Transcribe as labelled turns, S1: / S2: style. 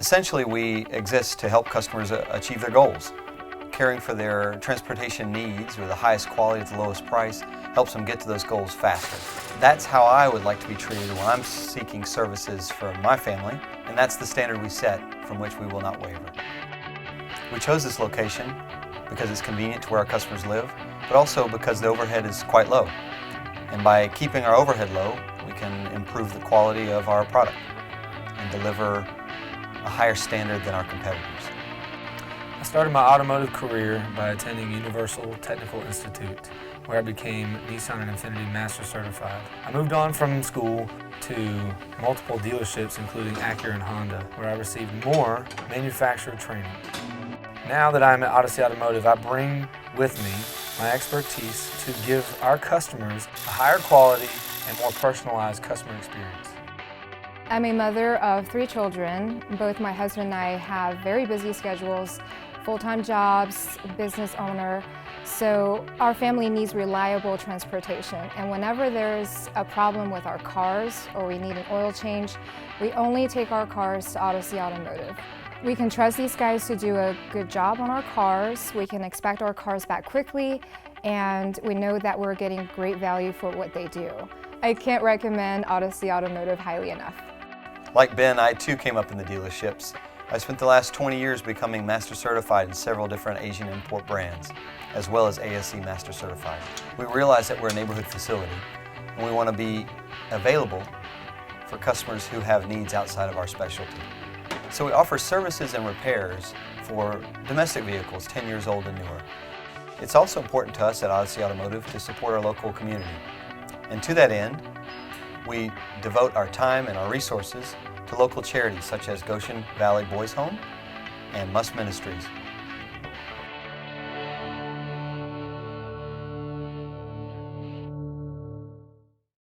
S1: Essentially, we exist to help customers achieve their goals. Caring for their transportation needs with the highest quality at the lowest price helps them get to those goals faster. That's how I would like to be treated when I'm seeking services for my family, and that's the standard we set from which we will not waver. We chose this location because it's convenient to where our customers live, but also because the overhead is quite low. And by keeping our overhead low, we can improve the quality of our product and deliver a higher standard than our competitors.
S2: I started my automotive career by attending Universal Technical Institute, where I became Nissan and Infiniti Master Certified. I moved on from school to multiple dealerships, including Acura and Honda, where I received more manufacturer training. Now that I'm at Autossey Automotive, I bring with me my expertise to give our customers a higher quality and more personalized customer experience.
S3: I'm a mother of 3 children. Both my husband and I have very busy schedules, full-time jobs, business owner, so our family needs reliable transportation. And whenever there's a problem with our cars or we need an oil change, we only take our cars to Autossey Automotive. We can trust these guys to do a good job on our cars. We can expect our cars back quickly, and we know that we're getting great value for what they do. I can't recommend Autossey Automotive highly enough.
S1: Like Ben, I too came up in the dealerships. I spent the last 20 years becoming Master Certified in several different Asian import brands, as well as ASE Master Certified. We realize that we're a neighborhood facility, and we want to be available for customers who have needs outside of our specialty. So we offer services and repairs for domestic vehicles 10 years old and newer. It's also important to us at Autossey Automotive to support our local community. And to that end, we devote our time and our resources to local charities such as Goshen Valley Boys Home and Must Ministries.